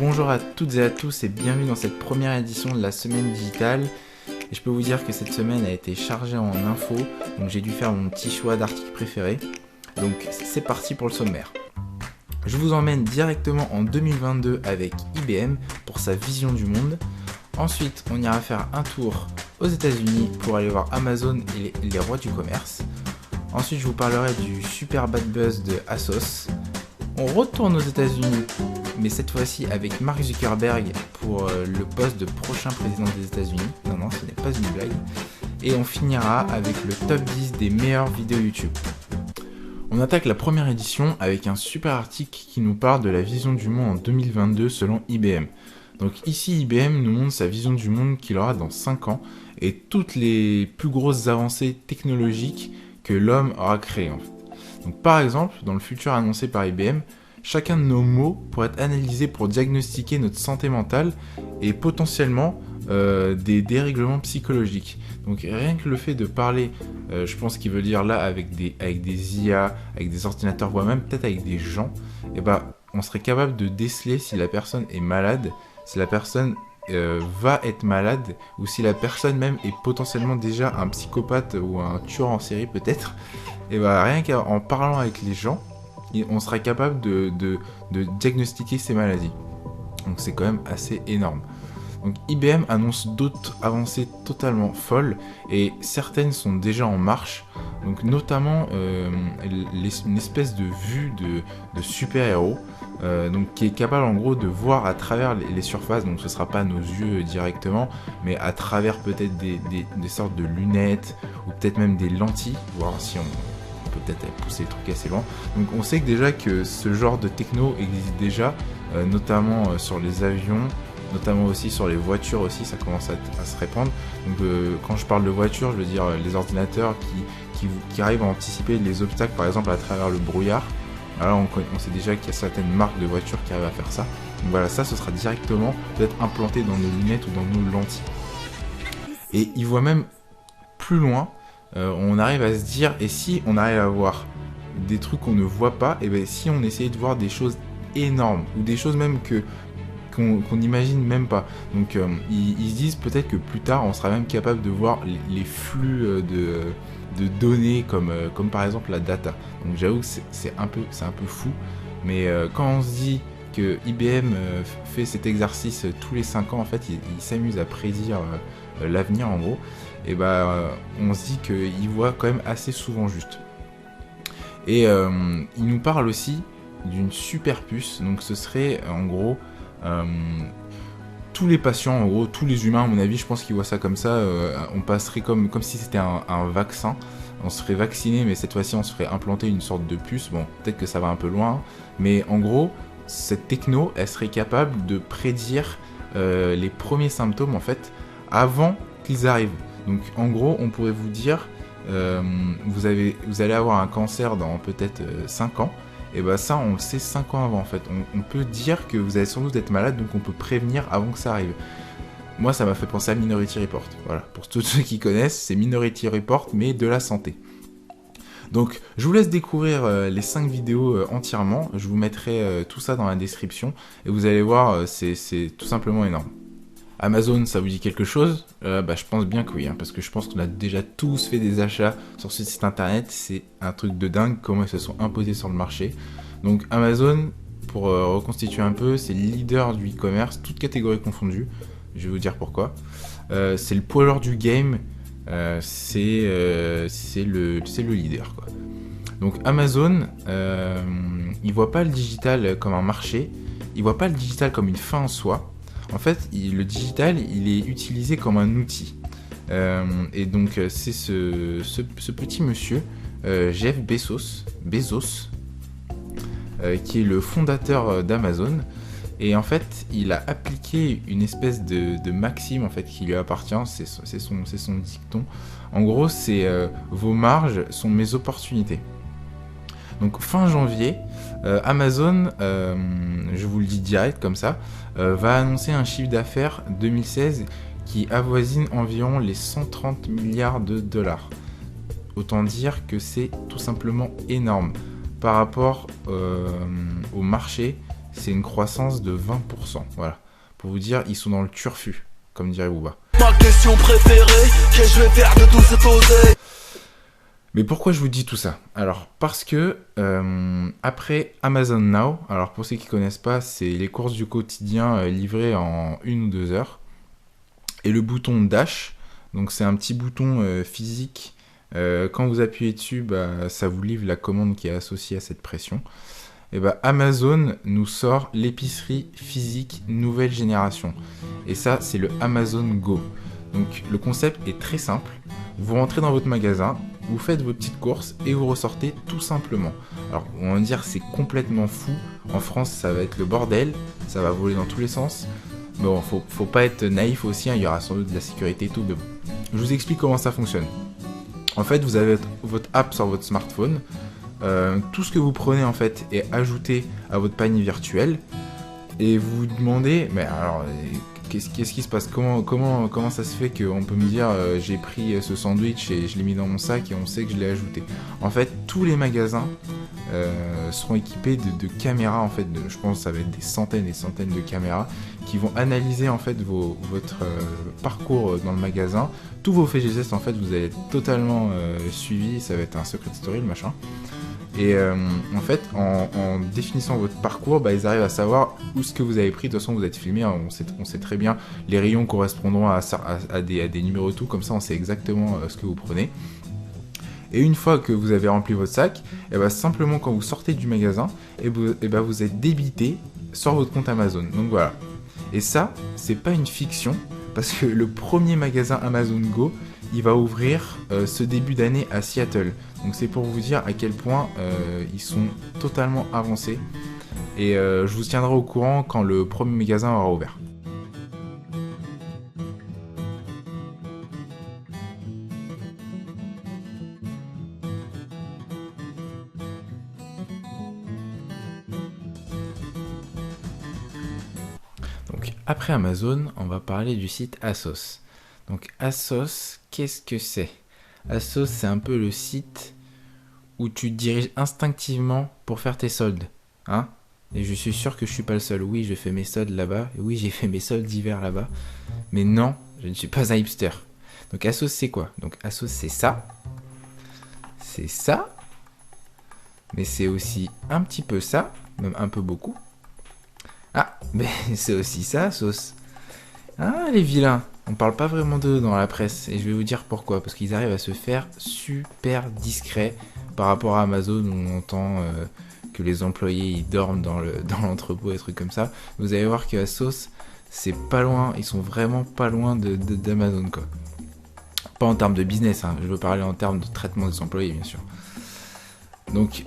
Bonjour à toutes et à tous et bienvenue dans cette première édition de la semaine digitale. Et je peux vous dire que cette semaine a été chargée en infos, donc j'ai dû faire mon petit choix d'articles préférés. Donc c'est parti pour le sommaire. Je vous emmène directement en 2022 avec IBM pour sa vision du monde. Ensuite, on ira faire un tour aux États-Unis pour aller voir Amazon et les rois du commerce. Ensuite, je vous parlerai du super bad buzz de Asos. On retourne aux États-Unis, mais cette fois-ci avec Mark Zuckerberg pour le poste de prochain président des États-Unis. Non, ce n'est pas une blague. Et on finira avec le top 10 des meilleures vidéos YouTube. On attaque la première édition avec un super article qui nous parle de la vision du monde en 2022 selon IBM. Donc ici, IBM nous montre sa vision du monde qu'il aura dans 5 ans et toutes les plus grosses avancées technologiques que l'homme aura créées en fait. Donc par exemple, dans le futur annoncé par IBM, chacun de nos mots pourrait être analysé pour diagnostiquer notre santé mentale et potentiellement des dérèglements psychologiques. Donc rien que le fait de parler, je pense qu'il veut dire là avec des IA, avec des ordinateurs voire même peut-être avec des gens, on serait capable de déceler si la personne est malade, si la personne va être malade ou si la personne même est potentiellement déjà un psychopathe ou un tueur en série peut-être. Rien qu'en parlant avec les gens, on sera capable de diagnostiquer ces maladies. Donc c'est quand même assez énorme. Donc IBM annonce d'autres avancées totalement folles et certaines sont déjà en marche. Donc notamment une espèce de vue de super-héros qui est capable en gros de voir à travers les surfaces. Donc ce ne sera pas nos yeux directement, mais à travers peut-être des sortes de lunettes ou peut-être même des lentilles, voir si on peut peut-être pousser les trucs assez loin. Donc on sait que déjà que ce genre de techno existe déjà, notamment sur les avions, notamment aussi sur les voitures aussi, ça commence à se répandre. Donc quand je parle de voitures, je veux dire les ordinateurs qui arrivent à anticiper les obstacles, par exemple à travers le brouillard. Alors on sait déjà qu'il y a certaines marques de voitures qui arrivent à faire ça. Donc voilà, ça ce sera directement peut-être implanté dans nos lunettes ou dans nos lentilles. Et il voit même plus loin, on arrive à se dire, et si on arrive à voir des trucs qu'on ne voit pas, et si on essayait de voir des choses énormes, ou des choses même qu'on n'imagine même pas. Donc ils se disent peut-être que plus tard on sera même capable de voir les flux de données comme par exemple la data. Donc j'avoue que c'est un peu fou, mais quand on se dit que IBM fait cet exercice tous les 5 ans, en fait il s'amuse à prédire l'avenir en gros, on se dit qu'il voit quand même assez souvent juste. Et il nous parle aussi d'une super puce, donc ce serait en gros tous les patients, en gros tous les humains à mon avis, je pense qu'ils voient ça comme ça, on passerait comme si c'était un vaccin, on se ferait vacciner mais cette fois-ci on se ferait implanter une sorte de puce. Bon, peut-être que ça va un peu loin, mais en gros cette techno elle serait capable de prédire les premiers symptômes en fait avant qu'ils arrivent. Donc en gros on pourrait vous dire vous allez avoir un cancer dans peut-être 5 ans. Et ça on le sait 5 ans avant en fait. On peut dire que vous allez sans doute être malade, donc on peut prévenir avant que ça arrive. Moi ça m'a fait penser à Minority Report. Voilà, pour tous ceux qui connaissent, c'est Minority Report mais de la santé. Donc je vous laisse découvrir les 5 vidéos entièrement. Je vous mettrai tout ça dans la description et vous allez voir, c'est tout simplement énorme. Amazon, ça vous dit quelque chose ? Je pense bien que oui, parce que je pense qu'on a déjà tous fait des achats sur ce site internet. C'est un truc de dingue comment ils se sont imposés sur le marché. Donc Amazon, pour reconstituer un peu, c'est le leader du e-commerce, toutes catégories confondues. Je vais vous dire pourquoi. C'est le poids lourd du game, c'est le leader, quoi. Donc Amazon, il voit pas le digital comme un marché, il voit pas le digital comme une fin en soi. En fait, le digital, il est utilisé comme un outil. Et donc, c'est ce petit monsieur, Jeff Bezos, qui est le fondateur d'Amazon. Et en fait, il a appliqué une espèce de maxime en fait, qui lui appartient, c'est son dicton. En gros, c'est vos marges sont mes opportunités. Donc fin janvier, Amazon, je vous le dis direct comme ça, va annoncer un chiffre d'affaires 2016 qui avoisine environ les 130 milliards de dollars. Autant dire que c'est tout simplement énorme par rapport au marché c'est une croissance de 20%. Voilà. Pour vous dire, ils sont dans le turfu, comme dirait Booba. Ma question préférée, qu'est-ce que je vais faire de tout se poser? Mais pourquoi je vous dis tout ça? Alors, parce que après Amazon Now, alors pour ceux qui ne connaissent pas, c'est les courses du quotidien livrées en 1 ou 2 heures. Et le bouton Dash, donc c'est un petit bouton physique. Quand vous appuyez dessus, ça vous livre la commande qui est associée à cette pression. Et Amazon nous sort l'épicerie physique nouvelle génération. Et ça, c'est le Amazon Go. Donc le concept est très simple. Vous rentrez dans votre magasin, vous faites vos petites courses et vous ressortez tout simplement. Alors on va dire c'est complètement fou. En France, ça va être le bordel, ça va voler dans tous les sens. Bon, faut pas être naïf aussi, hein, il y aura sans doute de la sécurité et tout, mais bon. Je vous explique comment ça fonctionne. En fait, vous avez votre app sur votre smartphone. Tout ce que vous prenez en fait est ajouté à votre panier virtuel. Et vous vous demandez, mais alors, qu'est-ce qui se passe? Comment ça se fait qu'on peut me dire j'ai pris ce sandwich et je l'ai mis dans mon sac et on sait que je l'ai ajouté? En fait, tous les magasins seront équipés de caméras, en fait, je pense que ça va être des centaines et centaines de caméras qui vont analyser en fait votre parcours dans le magasin, tous vos faits et gestes. En fait, vous allez être totalement suivi, ça va être un secret story le machin. Et en fait, en définissant votre parcours, ils arrivent à savoir où ce que vous avez pris. De toute façon, vous êtes filmé, hein, on sait très bien. Les rayons correspondront à des numéros et tout, comme ça on sait exactement ce que vous prenez. Et une fois que vous avez rempli votre sac, simplement quand vous sortez du magasin, vous êtes débité sur votre compte Amazon. Donc voilà. Et ça, c'est pas une fiction, parce que le premier magasin Amazon Go, il va ouvrir ce début d'année à Seattle. Donc c'est pour vous dire à quel point ils sont totalement avancés. Et je vous tiendrai au courant quand le premier magasin aura ouvert. Donc après Amazon, on va parler du site ASOS. Donc ASOS, qu'est-ce que c'est? ASOS, c'est un peu le site où tu te diriges instinctivement pour faire tes soldes. Hein? Et je suis sûr que je suis pas le seul. Oui, je fais mes soldes là-bas. Et oui, j'ai fait mes soldes d'hiver là-bas. Mais non, je ne suis pas un hipster. Donc ASOS, c'est quoi? Donc ASOS, c'est ça. C'est ça. Mais c'est aussi un petit peu ça. Même un peu beaucoup. Ah, mais c'est aussi ça, ASOS. Ah, les vilains. On parle pas vraiment d'eux dans la presse, et je vais vous dire pourquoi. Parce qu'ils arrivent à se faire super discrets par rapport à Amazon, où on entend que les employés ils dorment dans l'entrepôt et trucs comme ça. Vous allez voir que ASOS, c'est pas loin, ils sont vraiment pas loin d'Amazon, quoi. Pas en termes de business, hein, je veux parler en termes de traitement des employés, bien sûr. Donc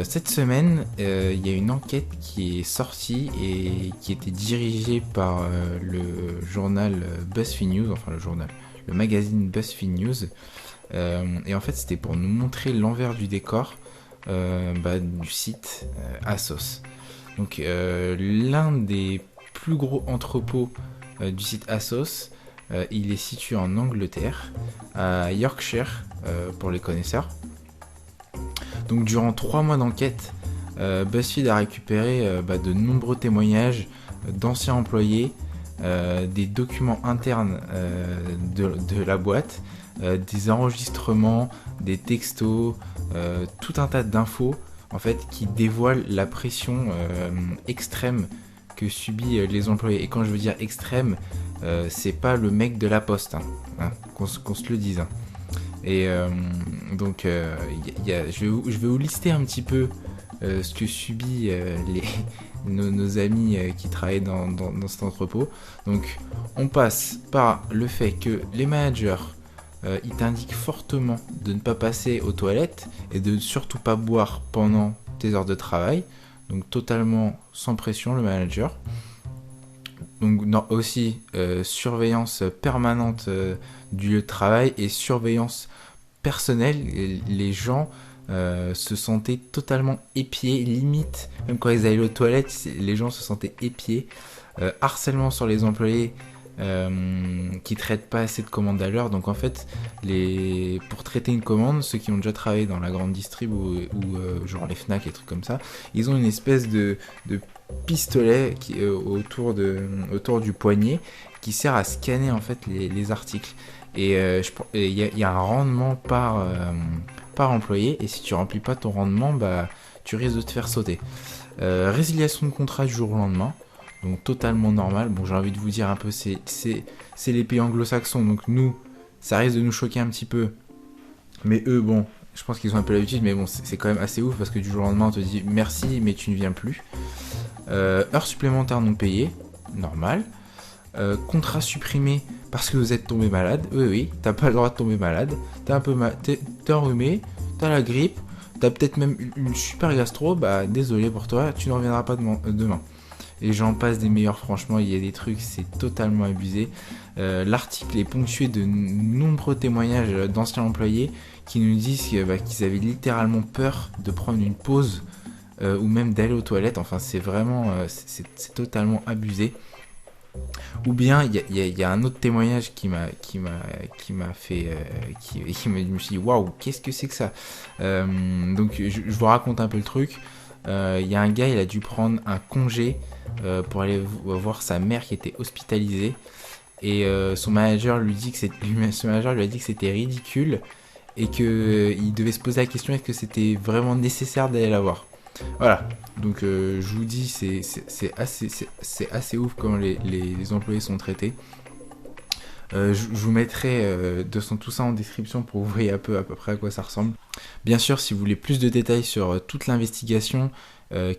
cette semaine, il y a une enquête qui est sortie et qui était dirigée par le journal BuzzFeed News, enfin le magazine BuzzFeed News. Et en fait, c'était pour nous montrer l'envers du décor du site ASOS. Donc l'un des plus gros entrepôts du site ASOS, il est situé en Angleterre, à Yorkshire, pour les connaisseurs. Donc durant 3 mois d'enquête, BuzzFeed a récupéré de nombreux témoignages d'anciens employés, des documents internes de la boîte, des enregistrements, des textos, tout un tas d'infos en fait qui dévoilent la pression extrême que subissent les employés. Et quand je veux dire extrême, c'est pas le mec de la poste, qu'on se le dise. Et donc je vais vous lister un petit peu ce que subit nos amis qui travaillent dans cet entrepôt. Donc on passe par le fait que les managers ils t'indiquent fortement de ne pas passer aux toilettes et de surtout pas boire pendant tes heures de travail. Donc totalement sans pression le manager. Donc aussi surveillance permanente du lieu de travail et surveillance personnelle. Les gens se sentaient totalement épiés, limite même quand ils allaient aux toilettes, les gens se sentaient épiés. Harcèlement sur les employés qui traitent pas assez de commandes à l'heure. Donc en fait, pour traiter une commande, ceux qui ont déjà travaillé dans la grande distrib ou genre les Fnac et trucs comme ça, ils ont une espèce de pistolet autour du poignet qui sert à scanner en fait les articles. Et il y a un rendement par employé, et si tu remplis pas ton rendement, bah tu risques de te faire sauter. Résiliation de contrat du jour au lendemain. Donc totalement normal. Bon, j'ai envie de vous dire un peu, c'est les pays anglo-saxons, donc nous, ça risque de nous choquer un petit peu. Mais eux, bon, je pense qu'ils ont un peu l'habitude, mais bon, c'est quand même assez ouf parce que du jour au lendemain, on te dit merci, mais tu ne viens plus. Heures supplémentaires non payées, normal. Contrat supprimé parce que vous êtes tombé malade. Oui, t'as pas le droit de tomber malade. T'es enrhumé, t'as la grippe, t'as peut-être même une super gastro, bah désolé pour toi, tu ne reviendras pas demain. Et j'en passe des meilleurs, franchement, il y a des trucs, c'est totalement abusé. L'article est ponctué de nombreux témoignages d'anciens employés qui nous disent qu'ils avaient littéralement peur de prendre une pause ou même d'aller aux toilettes. Enfin, c'est vraiment, c'est totalement abusé. Ou bien il y a un autre témoignage qui m'a fait, je me suis dit waouh, qu'est-ce que c'est que ça. Donc je vous raconte un peu le truc. Il y a un gars, il a dû prendre un congé pour aller voir sa mère qui était hospitalisée, et son manager lui a dit que c'était ridicule et qu'il devait se poser la question, est-ce que c'était vraiment nécessaire d'aller la voir. Voilà, donc je vous dis, c'est assez ouf comment les employés sont traités. Je vous mettrai tout ça en description pour que vous voyez à peu près à quoi ça ressemble. Bien sûr, si vous voulez plus de détails sur toute l'investigation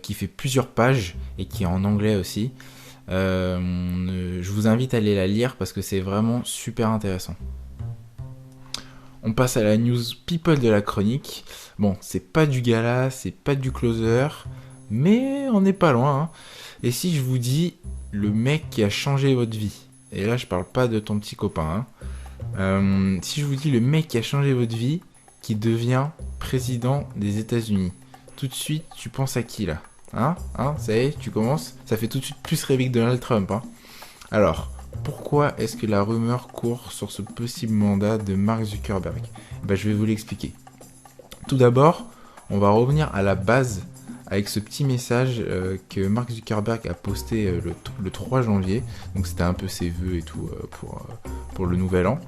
qui fait plusieurs pages et qui est en anglais aussi, je vous invite à aller la lire parce que c'est vraiment super intéressant. On passe à la news people de la chronique. Bon, c'est pas du gala, c'est pas du closer, mais on n'est pas loin. Hein. Et si je vous dis le mec qui a changé votre vie, et là je parle pas de ton petit copain, hein. Si je vous dis le mec qui a changé votre vie, qui devient président des États-Unis, tout de suite tu penses à qui là, hein, ça y est, tu commences, ça fait tout de suite plus rêver que Donald Trump, hein. Alors, pourquoi est-ce que la rumeur court sur ce possible mandat de Mark Zuckerberg ? Je vais vous l'expliquer. Tout d'abord, on va revenir à la base avec ce petit message que Mark Zuckerberg a posté le 3 janvier. Donc c'était un peu ses vœux et tout pour le nouvel an.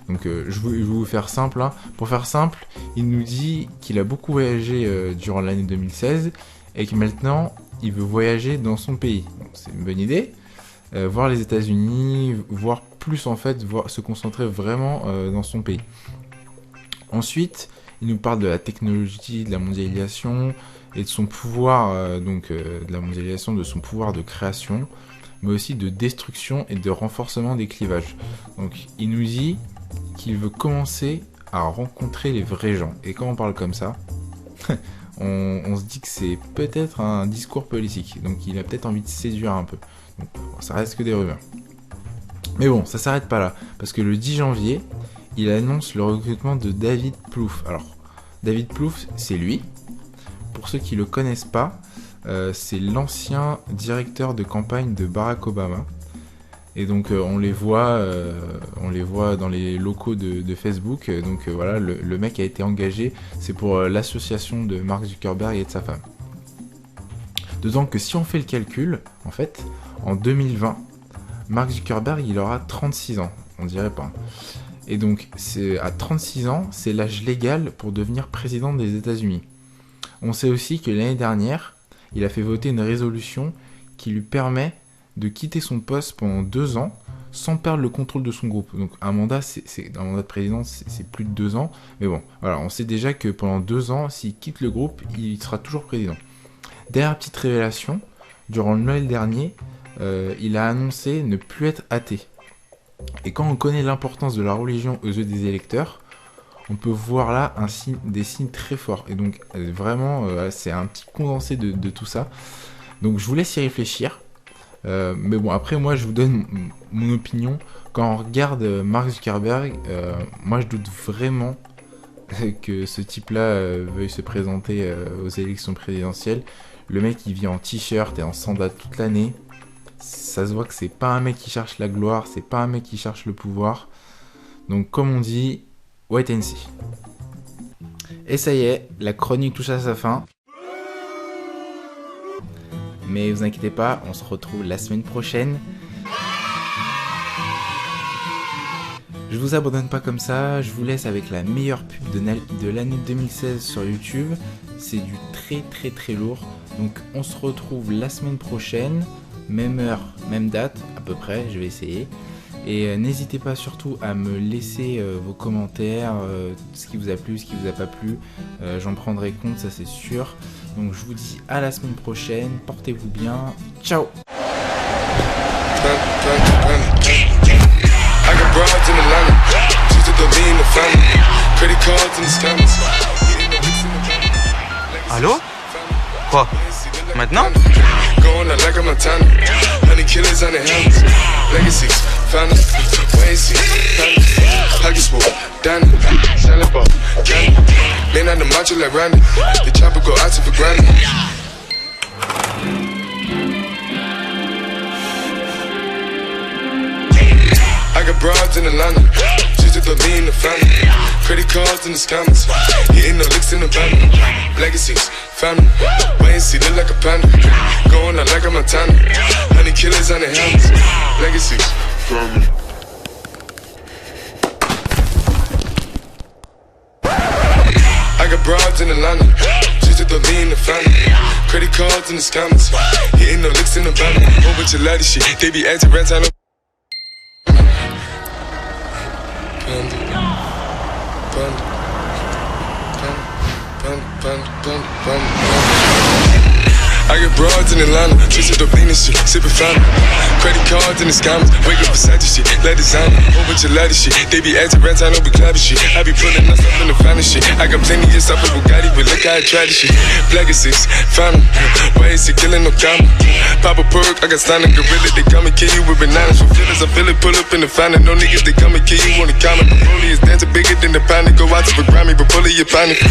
Donc je vais vous faire simple. Hein. Pour faire simple, il nous dit qu'il a beaucoup voyagé durant l'année 2016 et que maintenant il veut voyager dans son pays. Donc, c'est une bonne idée. Voir les États-Unis, voir plus en fait, se concentrer vraiment dans son pays. Ensuite, il nous parle de la technologie, de la mondialisation et de son pouvoir, de la mondialisation, de son pouvoir de création, mais aussi de destruction et de renforcement des clivages. Donc, il nous dit qu'il veut commencer à rencontrer les vrais gens. Et quand on parle comme ça, on se dit que c'est peut-être un discours politique. Donc, il a peut-être envie de séduire un peu. Donc, ça reste que des rumeurs. Mais bon, ça s'arrête pas là. Parce que le 10 janvier, il annonce le recrutement de David Plouffe. Alors, David Plouffe, c'est lui. Pour ceux qui ne le connaissent pas, c'est l'ancien directeur de campagne de Barack Obama. Et donc, on les voit dans les locaux de Facebook. Donc, voilà, le mec a été engagé. C'est pour l'association de Mark Zuckerberg et de sa femme. D'autant que si on fait le calcul, en fait, en 2020, Mark Zuckerberg, il aura 36 ans. On dirait pas. Et donc, à 36 ans, c'est l'âge légal pour devenir président des États-Unis. On sait aussi que l'année dernière, il a fait voter une résolution qui lui permet de quitter son poste pendant 2 ans sans perdre le contrôle de son groupe. Donc un mandat de président, c'est plus de 2 ans. Mais bon, voilà, on sait déjà que pendant 2 ans, s'il quitte le groupe, il sera toujours président. Dernière petite révélation, durant le Noël dernier, il a annoncé ne plus être athée. Et quand on connaît l'importance de la religion aux yeux des électeurs, on peut voir là des signes très forts. Et donc vraiment, c'est un petit condensé de tout ça. Donc je vous laisse y réfléchir. Mais bon, après moi je vous donne mon opinion. Quand on regarde Mark Zuckerberg, moi je doute vraiment que ce type-là veuille se présenter aux élections présidentielles. Le mec il vit en t-shirt et en sandales toute l'année. Ça se voit que c'est pas un mec qui cherche la gloire, c'est pas un mec qui cherche le pouvoir. Donc comme on dit, wait and see. Et ça y est, la chronique touche à sa fin. Mais vous inquiétez pas, on se retrouve la semaine prochaine. Je vous abandonne pas comme ça, je vous laisse avec la meilleure pub de l'année 2016 sur YouTube. C'est du très lourd. Donc on se retrouve la semaine prochaine, même heure, même date à peu près, je vais essayer. Et n'hésitez pas surtout à me laisser vos commentaires, ce qui vous a plu, ce qui vous a pas plu. J'en prendrai compte, ça c'est sûr. Donc je vous dis à la semaine prochaine, portez-vous bien, ciao. Allô? Quoi? Maintenant? Going out like a Montana, honey killers on the helmets, legacies, found way see, pockets full, Danny, selling ball, candy, man on the macho like Randy, the chopper go out to for granted. I got broads in Atlanta, just to throw me in the family, credit cards in the scammers, hitting the licks in the van, legacies, family, wait and see, look like a panda, going out like a Montana, honey killers on the helmets, legacies, family. I got broads in Atlanta, just to throw me in the family, credit cards in the scammers, hitting the licks in the van, whole bunch of laddie shit, they be acting rent on I get broads in Atlanta, twisted up lean and shit, sippin' fountain. Credit cards in the scammers, wake up beside this shit, let designer, whole bunch of laddie shit. They be acting rent, I know we clapping shit. I be pulling us up in the finest shit. I got plenty of stuff with Bugatti, but look how I try this shit. Black is 6, fountain, why is he killing no comma? Pop a perk, I got stunning gorilla, they come and kill you with bananas. With feelings, I feel it, pull up in the fountain. No niggas, they come and kill you on the counter. The rollie is dancing bigger than the pound. Go out to the Grammy, but pull it, you find it.